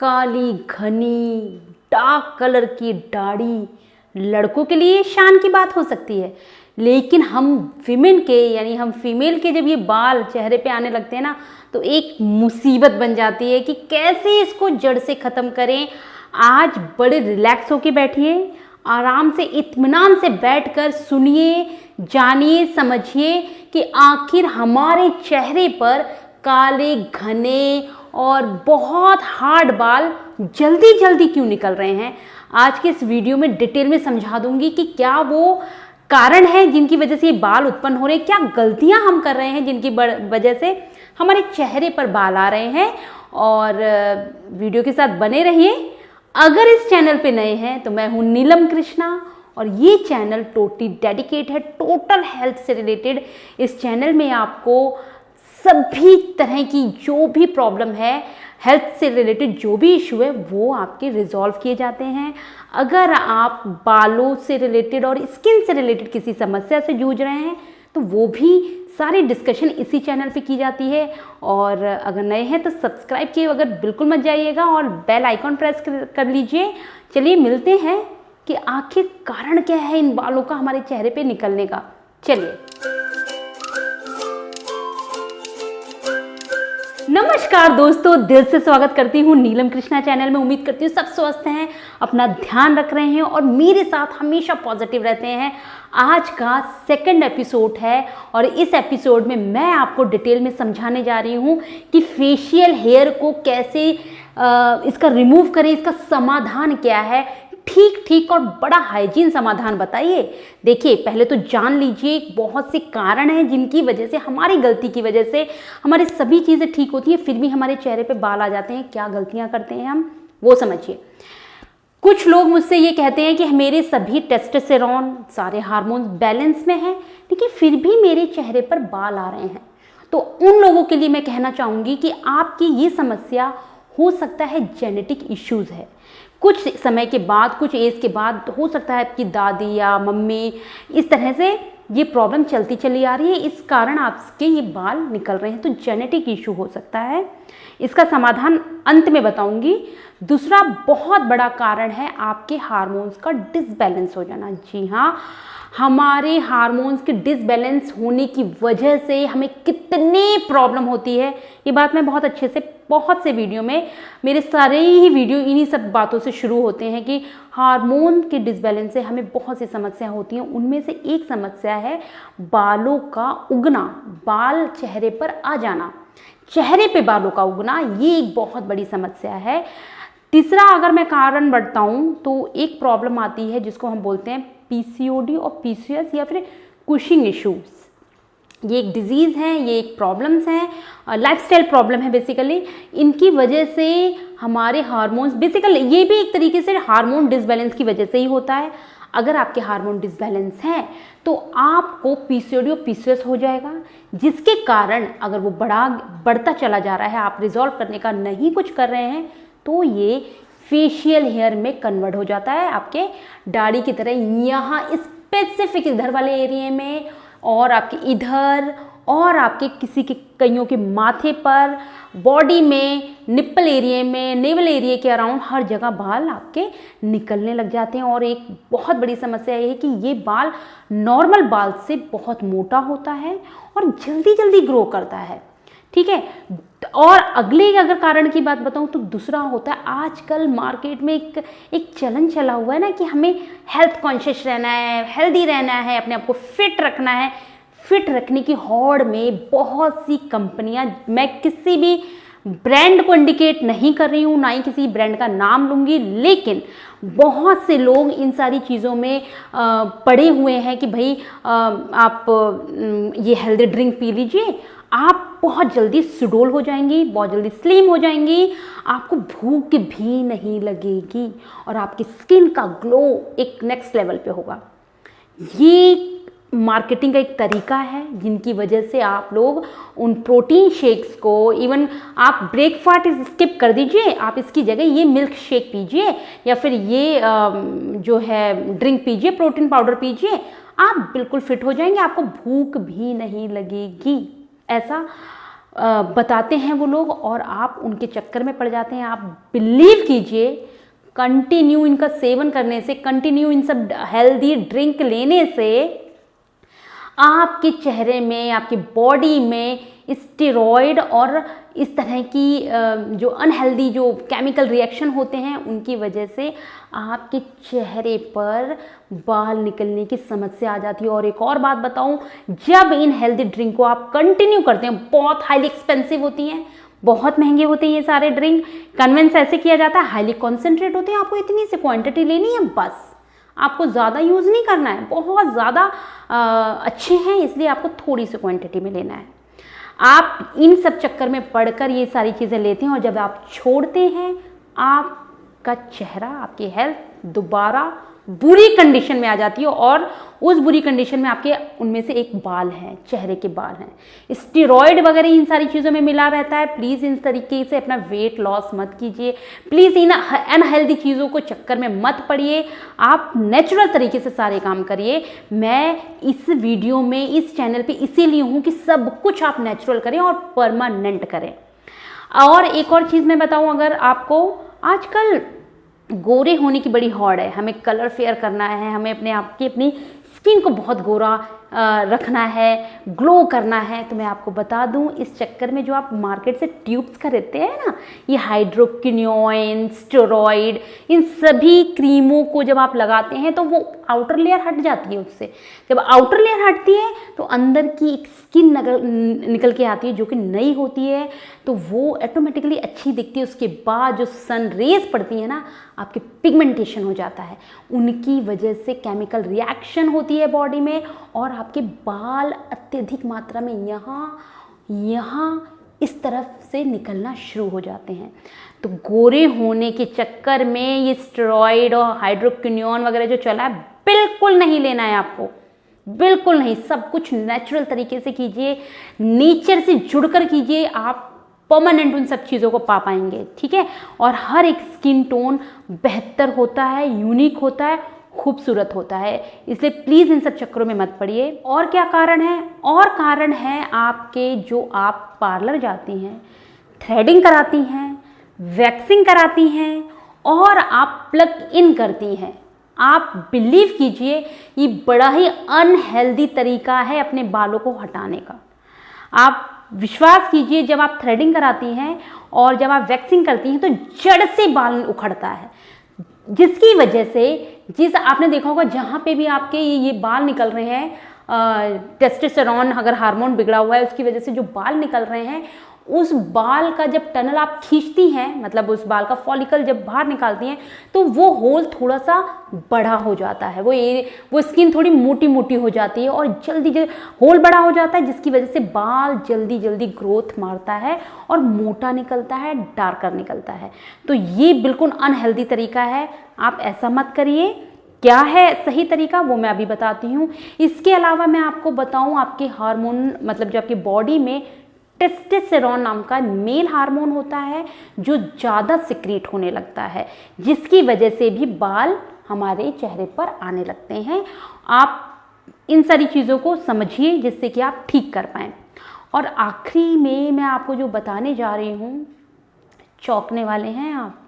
काली घनी dark colour की दाढ़ी लड़कों के लिए शान की बात हो सकती है, लेकिन हम विमेन के यानी हम फीमेल के जब ये बाल चेहरे पे आने लगते हैं ना तो एक मुसीबत बन जाती है कि कैसे इसको जड़ से ख़त्म करें। आज बड़े रिलैक्स होके बैठिए, आराम से इत्मीनान से बैठकर सुनिए, जानिए, समझिए कि आखिर हमारे चेहरे पर काले घने और बहुत हार्ड बाल जल्दी जल्दी क्यों निकल रहे हैं। आज के इस वीडियो में डिटेल में समझा दूंगी कि क्या वो कारण है जिनकी वजह से ये बाल उत्पन्न हो रहे हैं, क्या गलतियां हम कर रहे हैं जिनकी वजह से हमारे चेहरे पर बाल आ रहे हैं। और वीडियो के साथ बने रहिए। अगर इस चैनल पे नए हैं तो मैं हूं नीलम कृष्णा और ये चैनल टोटली डेडिकेट है टोटल हेल्थ से रिलेटेड। इस चैनल में आपको सभी तरह की जो भी प्रॉब्लम है, हेल्थ से रिलेटेड जो भी इशू है वो आपके रिजॉल्व किए जाते हैं। अगर आप बालों से रिलेटेड और स्किन से रिलेटेड किसी समस्या से जूझ रहे हैं तो वो भी सारी डिस्कशन इसी चैनल पे की जाती है। और अगर नए हैं तो सब्सक्राइब किए अगर बिल्कुल मत जाइएगा और बेल आइकॉन प्रेस कर लीजिए। चलिए मिलते हैं कि आखिर कारण क्या है इन बालों का हमारे चेहरे पे निकलने का। चलिए, नमस्कार दोस्तों, दिल से स्वागत करती हूँ नीलम कृष्णा चैनल में। उम्मीद करती हूँ सब स्वस्थ हैं, अपना ध्यान रख रहे हैं और मेरे साथ हमेशा पॉजिटिव रहते हैं। आज का सेकंड एपिसोड है और इस एपिसोड में मैं आपको डिटेल में समझाने जा रही हूँ कि फेशियल हेयर को कैसे इसका रिमूव करें, इसका समाधान क्या है। ठीक और बड़ा हाइजीन समाधान बताइए। देखिए, पहले तो जान लीजिए बहुत से कारण हैं जिनकी वजह से, हमारी गलती की वजह से हमारी सभी चीज़ें ठीक होती हैं फिर भी हमारे चेहरे पे बाल आ जाते हैं। क्या गलतियां करते हैं हम, वो समझिए। कुछ लोग मुझसे ये कहते हैं कि मेरे सभी टेस्टोस्टेरोन सारे हार्मोन्स बैलेंस में हैं लेकिन फिर भी मेरे चेहरे पर बाल आ रहे हैं। तो उन लोगों के लिए मैं कहना चाहूँगी कि आपकी ये समस्या हो सकता है जेनेटिक इश्यूज़ है। कुछ समय के बाद, कुछ एज के बाद हो सकता है आपकी दादी या मम्मी इस तरह से ये प्रॉब्लम चलती चली आ रही है, इस कारण आपके ये बाल निकल रहे हैं, तो जेनेटिक इशू हो सकता है। इसका समाधान अंत में बताऊंगी। दूसरा बहुत बड़ा कारण है आपके हार्मोन्स का डिसबैलेंस हो जाना। जी हाँ, हमारे हार्मोन्स के डिसबैलेंस होने की वजह से हमें कितने प्रॉब्लम होती है, ये बात मैं बहुत अच्छे से बहुत से वीडियो में, मेरे सारे ही वीडियो इन्हीं सब बातों से शुरू होते हैं कि हार्मोन के डिसबैलेंस से हमें बहुत सी समस्या होती हैं। उनमें से एक समस्या है बालों का उगना, बाल चेहरे पर आ जाना, चेहरे पे बालों का उगना, ये एक बहुत बड़ी समस्या है। तीसरा अगर मैं कारण बताऊं तो एक प्रॉब्लम आती है जिसको हम बोलते हैं पीसीओडी और पीसीओएस या फिर कुशिंग इश्यूज। ये एक डिजीज़ है, ये एक प्रॉब्लम्स हैं, लाइफस्टाइल प्रॉब्लम है बेसिकली। इनकी वजह से हमारे हार्मोन्स, बेसिकली ये भी एक तरीके से हार्मोन डिसबैलेंस की वजह से ही होता है। अगर आपके हार्मोन डिसबैलेंस हैं तो आपको पीसीओडी और पीसीओएस हो जाएगा, जिसके कारण अगर वो बढ़ता चला जा रहा है, आप रिजॉल्व करने का नहीं कुछ कर रहे हैं तो ये फेशियल हेयर में कन्वर्ट हो जाता है आपके दाढ़ी की तरह, यहाँ स्पेसिफिक इधर वाले एरिया में और आपके इधर और आपके किसी के कईयों के माथे पर, बॉडी में, निप्पल एरिया में, नेवल एरिया के अराउंड हर जगह बाल आपके निकलने लग जाते हैं। और एक बहुत बड़ी समस्या ये है कि ये बाल नॉर्मल बाल से बहुत मोटा होता है और जल्दी जल्दी ग्रो करता है। ठीक है, और अगले अगर कारण की बात बताऊं तो दूसरा होता है आजकल मार्केट में एक चलन चला हुआ है ना कि हमें हेल्थ कॉन्शियस रहना है, हेल्दी रहना है, अपने आप को फिट रखना है। फिट रखने की होड़ में बहुत सी कंपनियां, मैं किसी भी ब्रांड को इंडिकेट नहीं कर रही हूँ, ना ही किसी ब्रांड का नाम लूँगी, लेकिन बहुत से लोग इन सारी चीज़ों में पड़े हुए हैं कि भाई आप ये हेल्दी ड्रिंक पी लीजिए, आप बहुत जल्दी सुडोल हो जाएंगी, बहुत जल्दी स्लिम हो जाएंगी, आपको भूख भी नहीं लगेगी और आपकी स्किन का ग्लो एक नेक्स्ट लेवल पे होगा। ये मार्केटिंग का एक तरीका है जिनकी वजह से आप लोग उन प्रोटीन शेक्स को, इवन आप ब्रेकफास्ट स्किप कर दीजिए, आप इसकी जगह ये मिल्क शेक पीजिए या फिर ये जो है ड्रिंक पीजिए, प्रोटीन पाउडर पीजिए, आप बिल्कुल फिट हो जाएंगे, आपको भूख भी नहीं लगेगी। ऐसा बताते हैं वो लोग और आप उनके चक्कर में पड़ जाते हैं। आप बिलीव कीजिए, कंटिन्यू इनका सेवन करने से, कंटिन्यू इन सब हेल्दी ड्रिंक लेने से आपके चेहरे में, आपकी बॉडी में स्टेरॉइड और इस तरह की जो अनहेल्दी जो केमिकल रिएक्शन होते हैं उनकी वजह से आपके चेहरे पर बाल निकलने की समस्या आ जाती है। और एक और बात बताऊं, जब इन हेल्दी ड्रिंक को आप कंटिन्यू करते हैं, बहुत हाईली एक्सपेंसिव होती हैं, बहुत महंगे होते हैं ये सारे ड्रिंक। कन्वेंस ऐसे किया जाता है, हाईली कॉन्सेंट्रेट होते हैं, आपको इतनी सी क्वांटिटी लेनी है बस, आपको ज़्यादा यूज़ नहीं करना है। बहुत ज़्यादा अच्छे हैं इसलिए आपको थोड़ी सी क्वांटिटी में लेना है। आप इन सब चक्कर में पड़कर ये सारी चीज़ें लेते हैं और जब आप छोड़ते हैं आपका चेहरा, आपकी हेल्थ दोबारा बुरी कंडीशन में आ जाती है। और उस बुरी कंडीशन में आपके उनमें से एक बाल है, चेहरे के बाल हैं। स्टेरॉइड वगैरह इन सारी चीज़ों में मिला रहता है। प्लीज़ इस तरीके से अपना वेट लॉस मत कीजिए, प्लीज़ इन अनहेल्दी चीज़ों को चक्कर में मत पड़िए। आप नेचुरल तरीके से सारे काम करिए। मैं इस वीडियो में, इस चैनल पे इसीलिए हूँ कि सब कुछ आप नेचुरल करें और परमानेंट करें। और एक और चीज़ मैं बताऊँ, अगर आपको आजकल गोरे होने की बड़ी हौड़ है, हमें कलर फेयर करना है, हमें अपनी स्किन को बहुत गोरा रखना है, ग्लो करना है, तो मैं आपको बता दूं, इस चक्कर में जो आप मार्केट से ट्यूब्स खरीदते हैं ना, ये हाइड्रोक्विनोन, स्टेरॉइड, इन सभी क्रीमों को जब आप लगाते हैं तो वो आउटर लेयर हट जाती है उससे। जब आउटर लेयर हटती है तो अंदर की एक स्किन निकल के आती है जो कि नई होती है, तो वो ऑटोमेटिकली अच्छी दिखती है। उसके बाद जो सन रेज पड़ती है ना, आपके पिगमेंटेशन हो जाता है, उनकी वजह से केमिकल रिएक्शन होती है बॉडी में और आपके बाल अत्यधिक मात्रा में यहाँ इस तरफ से निकलना शुरू हो जाते हैं। तो गोरे होने के चक्कर में ये स्टेरॉइड और हाइड्रोक्विनोन वगैरह जो चला है, बिल्कुल नहीं लेना है आपको, बिल्कुल नहीं। सब कुछ नेचुरल तरीके से कीजिए, नेचर से जुड़कर कीजिए, आप परमानेंट उन सब चीज़ों को पा पाएंगे, ठीक है। और हर एक स्किन टोन बेहतर होता है, यूनिक होता है, खूबसूरत होता है, इसलिए प्लीज़ इन सब चक्करों में मत पड़िए। और क्या कारण है? और कारण है आपके, जो आप पार्लर जाती हैं, थ्रेडिंग कराती हैं, वैक्सिंग कराती हैं और आप प्लग इन करती हैं। आप बिलीव कीजिए, ये बड़ा ही अनहेल्दी तरीका है अपने बालों को हटाने का। आप विश्वास कीजिए, जब आप थ्रेडिंग कराती हैं और जब आप वैक्सिंग करती हैं तो जड़ से बाल उखड़ता है, जिसकी वजह से, आपने देखा होगा जहाँ पे भी आपके ये बाल निकल रहे हैं, टेस्टोस्टेरोन अगर हार्मोन बिगड़ा हुआ है उसकी वजह से जो बाल निकल रहे हैं, उस बाल का जब टनल आप खींचती हैं, मतलब उस बाल का फॉलिकल जब बाहर निकालती हैं, तो वो होल थोड़ा सा बड़ा हो जाता है, वो स्किन थोड़ी मोटी मोटी हो जाती है और जल्दी होल बड़ा हो जाता है, जिसकी वजह से बाल जल्दी जल्दी ग्रोथ मारता है और मोटा निकलता है, डार्कर निकलता है। तो ये बिल्कुल अनहेल्दी तरीका है, आप ऐसा मत करिए। क्या है सही तरीका वो मैं अभी बताती हूँ। इसके अलावा मैं आपको बताऊँ, आपके हार्मोन, मतलब जो आपकी बॉडी में टेस्टोस्टेरोन नाम का मेल हार्मोन होता है जो ज़्यादा सिक्रीट होने लगता है, जिसकी वजह से भी बाल हमारे चेहरे पर आने लगते हैं। आप इन सारी चीज़ों को समझिए जिससे कि आप ठीक कर पाएँ। और आखिरी में मैं आपको जो बताने जा रही हूँ, चौंकने वाले हैं आप।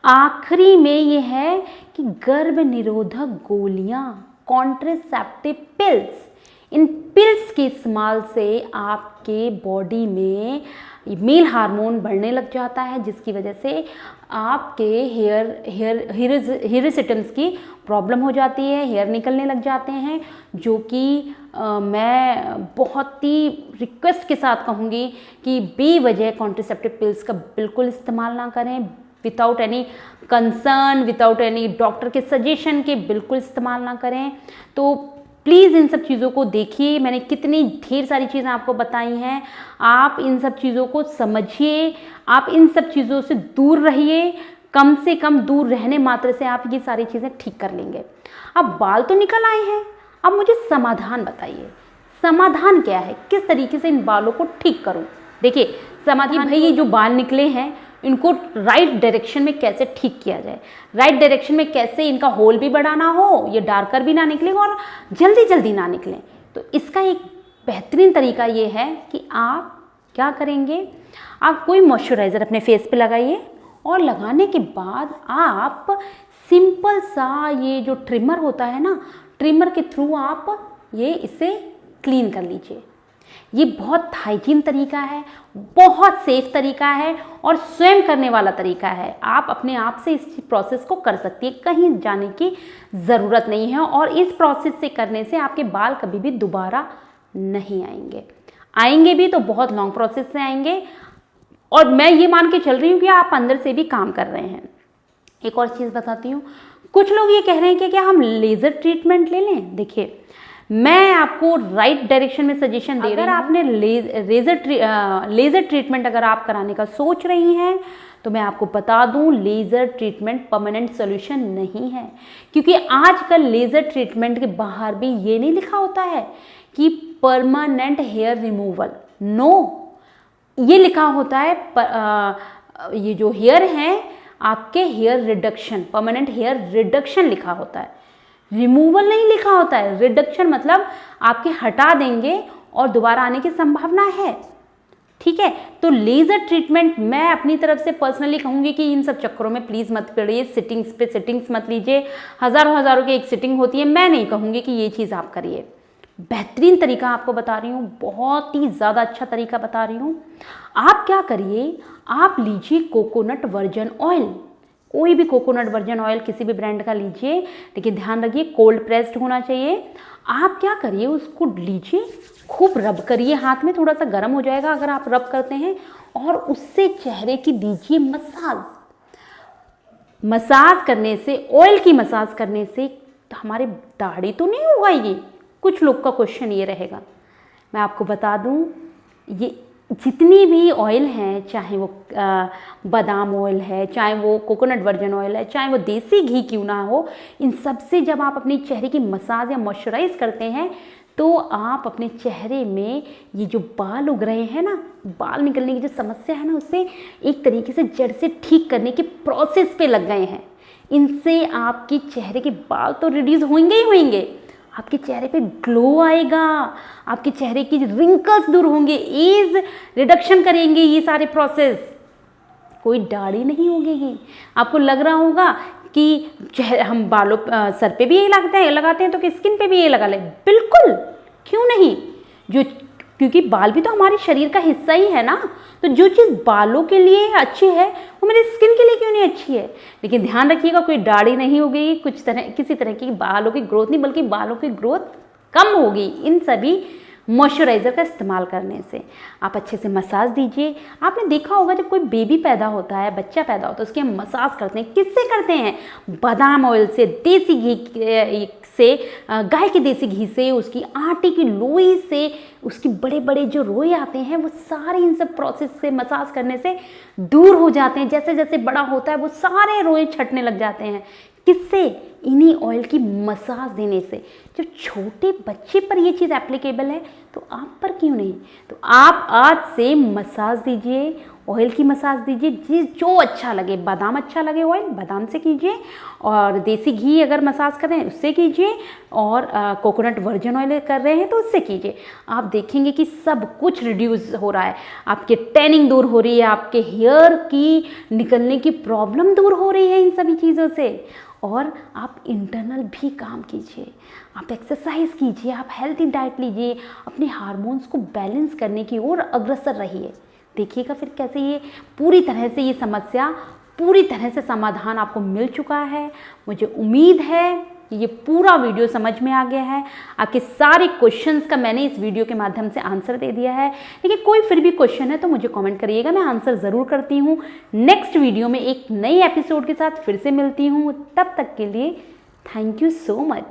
आखिरी में ये है कि गर्भ निरोधक गोलियाँ, कॉन्ट्रासेप्टिव पिल्स, इन पिल्स के इस्तेमाल से आपके बॉडी में मेल हार्मोन बढ़ने लग जाता है, जिसकी वजह से आपके हेयर सिस्टम्स की प्रॉब्लम हो जाती है, हेयर निकलने लग जाते हैं, जो कि मैं बहुत ही रिक्वेस्ट के साथ कहूँगी कि बेवजह कॉन्ट्रासेप्टिव पिल्स का बिल्कुल इस्तेमाल ना करें, without any concern, without any doctor के सजेशन के बिल्कुल इस्तेमाल ना करें। तो प्लीज़ इन सब चीज़ों को देखिए, मैंने कितनी ढेर सारी चीज़ें आपको बताई हैं, आप इन सब चीज़ों को समझिए, आप इन सब चीज़ों से दूर रहिए। कम से कम दूर रहने मात्र से आप ये सारी चीज़ें ठीक कर लेंगे। अब बाल तो निकल आए हैं, अब मुझे समाधान बताइए, समाधान क्या है, किस तरीके से इन बालों को ठीक करूं। देखिए समाधान, भाई ये जो बाल निकले हैं इनको राइट डायरेक्शन में कैसे ठीक किया जाए, राइट डायरेक्शन में कैसे इनका होल भी बड़ा ना हो, ये डार्कर भी ना निकले और जल्दी जल्दी ना निकलें। तो इसका एक बेहतरीन तरीका ये है कि आप क्या करेंगे, आप कोई मॉइस्चराइज़र अपने फेस पे लगाइए और लगाने के बाद आप सिंपल सा ये जो ट्रिमर होता है ना, ट्रिमर के थ्रू आप ये इसे क्लीन कर लीजिए। ये बहुत हाइजीन तरीका है, बहुत सेफ तरीका है और स्वयं करने वाला तरीका है। आप अपने आप से इस प्रोसेस को कर सकती है, कहीं जाने की ज़रूरत नहीं है। और इस प्रोसेस से करने से आपके बाल कभी भी दोबारा नहीं आएंगे भी तो बहुत लॉन्ग प्रोसेस से आएंगे। और मैं ये मान के चल रही हूँ कि आप अंदर से भी काम कर रहे हैं। एक और चीज़ बताती हूँ, कुछ लोग ये कह रहे हैं कि क्या हम लेज़र ट्रीटमेंट ले लें। देखिए, मैं आपको राइट डायरेक्शन में सजेशन दे रही हूँ। अगर आपने लेज़र ट्रीटमेंट अगर आप कराने का सोच रही हैं तो मैं आपको बता दूं, लेज़र ट्रीटमेंट परमानेंट सॉल्यूशन नहीं है। क्योंकि आजकल लेज़र ट्रीटमेंट के बाहर भी ये नहीं लिखा होता है कि परमानेंट हेयर रिमूवल, नो, ये लिखा होता है ये जो हेयर हैं आपके hair reduction, permanent hair reduction लिखा होता है, रिमूवल नहीं लिखा होता है। रिडक्शन मतलब आपके हटा देंगे और दोबारा आने की संभावना है, ठीक है। तो लेज़र ट्रीटमेंट मैं अपनी तरफ से पर्सनली कहूँगी कि इन सब चक्करों में प्लीज़ मत पड़िए, सिटिंग्स पे सिटिंग्स मत लीजिए। हज़ारों की एक सिटिंग होती है, मैं नहीं कहूँगी कि ये चीज़ आप करिए। बेहतरीन तरीका आपको बता रही हूँ, बहुत ही ज़्यादा अच्छा तरीका बता रही हूँ। आप क्या करिए, आप लीजिए कोकोनट वर्जिन ऑयल, कोई भी कोकोनट वर्जिन ऑयल किसी भी ब्रांड का लीजिए, लेकिन ध्यान रखिए कोल्ड प्रेस्ड होना चाहिए। आप क्या करिए, उसको लीजिए, खूब रब करिए, हाथ में थोड़ा सा गर्म हो जाएगा अगर आप रब करते हैं, और उससे चेहरे की दीजिए मसाज। मसाज करने से, ऑयल की मसाज करने से हमारे दाढ़ी तो नहीं उगाएगी। कुछ लोग का क्वेश्चन ये रहेगा। मैं आपको बता दूं, ये जितनी भी ऑयल हैं, चाहे वो बादाम ऑयल है, चाहे वो कोकोनट वर्जिन ऑयल है, चाहे वो देसी घी क्यों ना हो, इन सब से जब आप अपने चेहरे की मसाज या मॉइस्चराइज करते हैं तो आप अपने चेहरे में ये जो बाल उग रहे हैं ना, बाल निकलने की जो समस्या है ना, उससे एक तरीके से जड़ से ठीक करने के प्रोसेस पे लग गए हैं। इनसे आपके चेहरे के बाल तो रिड्यूस होंगे ही होंगे, आपके चेहरे पे ग्लो आएगा, आपके चेहरे की रिंकल्स दूर होंगे, एज रिडक्शन करेंगे ये सारे प्रोसेस। कोई दाढ़ी नहीं उगेगी। आपको लग रहा होगा कि हम बालों सर पे भी ये लगाते हैं तो कि स्किन पे भी ये लगा ले, बिल्कुल, क्यों नहीं, क्योंकि बाल भी तो हमारे शरीर का हिस्सा ही है ना। तो जो चीज़ बालों के लिए अच्छी है वो मेरे स्किन के लिए क्यों नहीं अच्छी है। लेकिन ध्यान रखिएगा, कोई दाढ़ी नहीं होगी, किसी तरह की बालों की ग्रोथ नहीं, बल्कि बालों की ग्रोथ कम होगी इन सभी मॉइस्चराइज़र का इस्तेमाल करने से। आप अच्छे से मसाज दीजिए। आपने देखा होगा जब कोई बेबी पैदा होता है, बच्चा पैदा होता है, उसकी हम मसाज करते हैं, किससे करते हैं, बादाम ऑयल से, देसी घी से, गाय के देसी घी से, उसकी आटे की लोई से, उसकी बड़े बड़े जो रोए आते हैं वो सारे इन सब प्रोसेस से, मसाज करने से दूर हो जाते हैं। जैसे जैसे बड़ा होता है वो सारे रोए छटने लग जाते हैं। किससे, इन्हीं ऑयल की मसाज देने से। जब छोटे बच्चे पर ये चीज़ एप्लीकेबल है तो आप पर क्यों नहीं। तो आप आज से मसाज दीजिए, ऑयल की मसाज दीजिए, जो अच्छा लगे। बादाम अच्छा लगे ऑयल, बादाम से कीजिए, और देसी घी अगर मसाज कर रहे हैं उससे कीजिए, और कोकोनट वर्जिन ऑयल कर रहे हैं तो उससे कीजिए। आप देखेंगे कि सब कुछ रिड्यूस हो रहा है, आपके टैनिंग दूर हो रही है, आपके हेयर की निकलने की प्रॉब्लम दूर हो रही है इन सभी चीज़ों से। और आप इंटरनल भी काम कीजिए, आप एक्सरसाइज कीजिए, आप हेल्थी डाइट लीजिए, अपने हार्मोन्स को बैलेंस करने की ओर अग्रसर रहिए। देखिएगा फिर कैसे ये पूरी तरह से, ये समस्या पूरी तरह से समाधान आपको मिल चुका है। मुझे उम्मीद है कि ये पूरा वीडियो समझ में आ गया है। आपके सारे क्वेश्चंस का मैंने इस वीडियो के माध्यम से आंसर दे दिया है। लेकिन कोई फिर भी क्वेश्चन है तो मुझे कमेंट करिएगा, मैं आंसर ज़रूर करती हूँ। नेक्स्ट वीडियो में एक नई एपिसोड के साथ फिर से मिलती हूँ। तब तक के लिए थैंक यू सो मच।